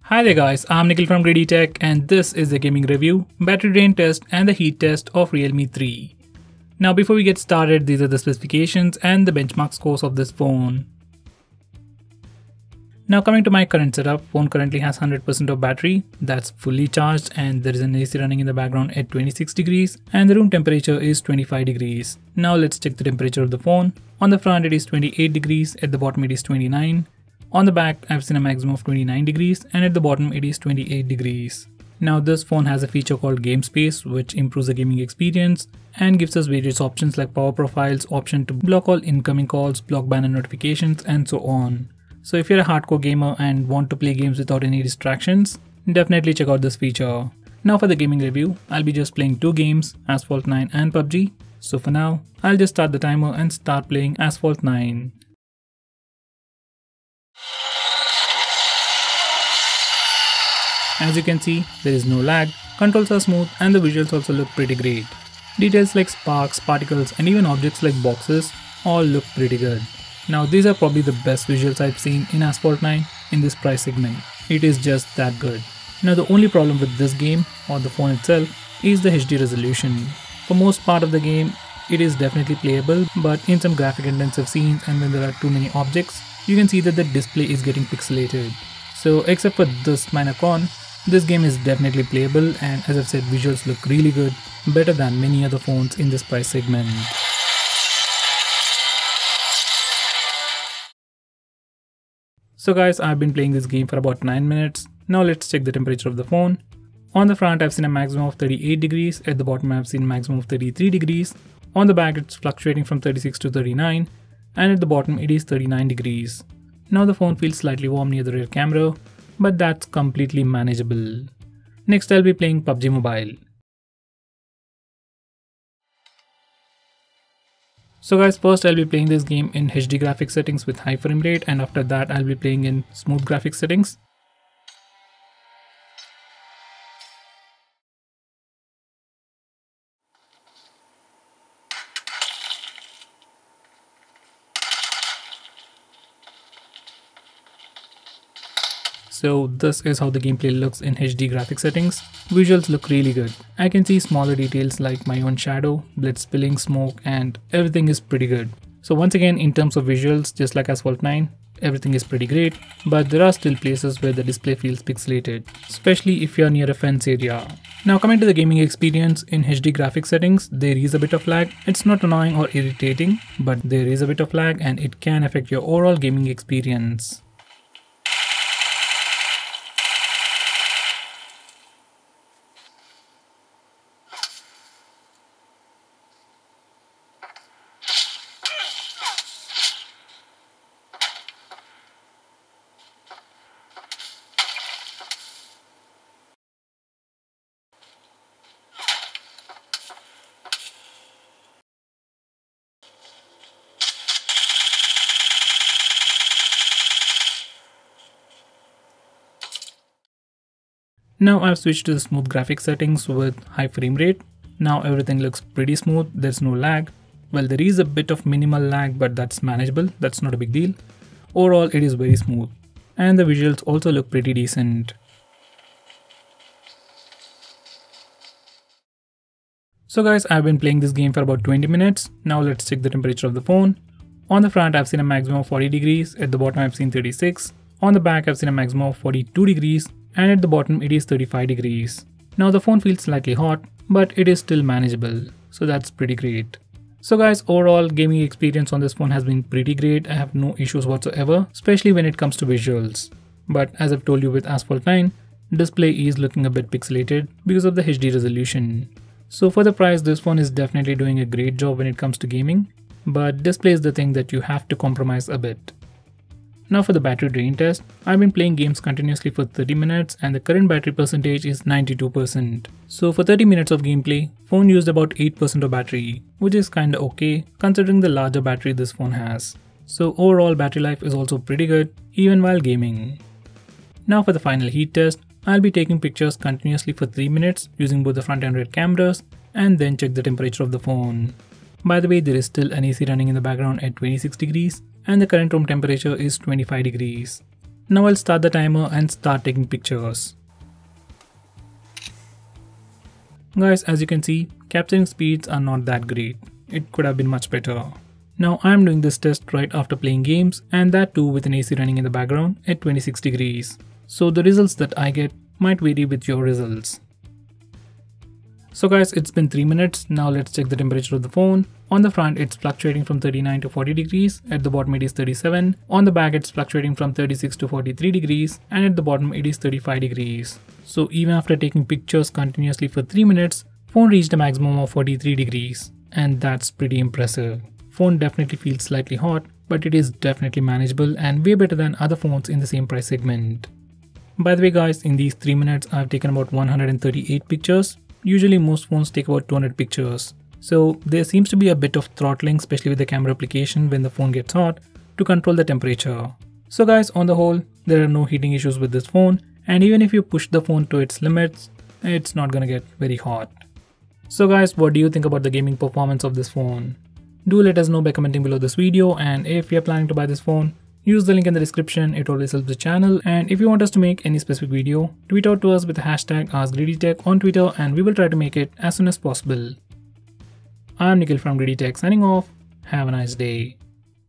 Hi there guys, I'm Nikhil from GreedyTech and this is the gaming review, battery drain test and the heat test of Realme 3. Now before we get started, these are the specifications and the benchmark scores of this phone. Now coming to my current setup, phone currently has 100% of battery, that's fully charged, and there is an AC running in the background at 26 degrees and the room temperature is 25 degrees. Now let's check the temperature of the phone. On the front it is 28 degrees, at the bottom it is 29. On the back, I've seen a maximum of 29 degrees and at the bottom it is 28 degrees. Now this phone has a feature called Game Space which improves the gaming experience and gives us various options like power profiles, option to block all incoming calls, block banner notifications and so on. So if you're a hardcore gamer and want to play games without any distractions, definitely check out this feature. Now for the gaming review, I'll be just playing two games, Asphalt 9 and PUBG. So for now, I'll just start the timer and start playing Asphalt 9. As you can see, there is no lag, controls are smooth and the visuals also look pretty great. Details like sparks, particles and even objects like boxes all look pretty good. Now these are probably the best visuals I've seen in Asphalt 9 in this price segment. It is just that good. Now the only problem with this game or the phone itself is the HD resolution. For most part of the game, it is definitely playable, but in some graphic intensive scenes and when there are too many objects, you can see that the display is getting pixelated. So except for this minor con, this game is definitely playable and as I've said, visuals look really good, better than many other phones in this price segment. So guys, I've been playing this game for about 9 minutes. Now let's check the temperature of the phone. On the front I've seen a maximum of 38 degrees, at the bottom I've seen a maximum of 33 degrees. On the back it's fluctuating from 36 to 39 and at the bottom it is 39 degrees. Now the phone feels slightly warm near the rear camera, but that's completely manageable. Next I'll be playing PUBG Mobile. So guys, first I'll be playing this game in HD graphics settings with high frame rate and after that I'll be playing in smooth graphics settings. So this is how the gameplay looks in HD graphics settings. Visuals look really good. I can see smaller details like my own shadow, blood spilling, smoke and everything is pretty good. So once again, in terms of visuals, just like Asphalt 9, everything is pretty great, but there are still places where the display feels pixelated, especially if you're near a fence area. Now coming to the gaming experience, in HD graphics settings, there is a bit of lag. It's not annoying or irritating, but there is a bit of lag and it can affect your overall gaming experience. Now I've switched to the smooth graphics settings with high frame rate. Now everything looks pretty smooth, there's no lag. Well, there is a bit of minimal lag, but that's manageable, that's not a big deal. Overall it is very smooth. And the visuals also look pretty decent. So guys, I've been playing this game for about 20 minutes. Now let's check the temperature of the phone. On the front I've seen a maximum of 40 degrees, at the bottom I've seen 36. On the back I've seen a maximum of 42 degrees. And at the bottom it is 35 degrees. Now the phone feels slightly hot, but it is still manageable, so that's pretty great. So guys, overall gaming experience on this phone has been pretty great. I have no issues whatsoever, especially when it comes to visuals. But as I've told you with Asphalt 9, display is looking a bit pixelated because of the HD resolution. So for the price, this phone is definitely doing a great job when it comes to gaming, but display is the thing that you have to compromise a bit. Now for the battery drain test, I've been playing games continuously for 30 minutes and the current battery percentage is 92%. So for 30 minutes of gameplay, phone used about 8% of battery, which is kinda okay considering the larger battery this phone has. So overall battery life is also pretty good even while gaming. Now for the final heat test, I'll be taking pictures continuously for 3 minutes using both the front and rear cameras and then check the temperature of the phone. By the way, there is still an AC running in the background at 26 degrees and the current room temperature is 25 degrees. Now I'll start the timer and start taking pictures. Guys, as you can see, capturing speeds are not that great. It could have been much better. Now I am doing this test right after playing games, and that too with an AC running in the background at 26 degrees. So the results that I get might vary with your results. So guys, it's been 3 minutes. Now let's check the temperature of the phone. On the front, it's fluctuating from 39 to 40 degrees. At the bottom, it is 37. On the back, it's fluctuating from 36 to 43 degrees. And at the bottom, it is 35 degrees. So even after taking pictures continuously for 3 minutes, phone reached a maximum of 43 degrees. And that's pretty impressive. Phone definitely feels slightly hot, but it is definitely manageable and way better than other phones in the same price segment. By the way guys, in these 3 minutes, I've taken about 138 pictures. Usually most phones take about 200 pictures. So there seems to be a bit of throttling, especially with the camera application when the phone gets hot, to control the temperature. So guys, on the whole, there are no heating issues with this phone, and even if you push the phone to its limits, it's not gonna get very hot. So guys, what do you think about the gaming performance of this phone? Do let us know by commenting below this video, and if you're planning to buy this phone, use the link in the description. It always helps the channel, and if you want us to make any specific video, tweet out to us with the hashtag AskGreedyTech on Twitter and we will try to make it as soon as possible. I'm Nikhil from GreedyTech signing off. Have a nice day.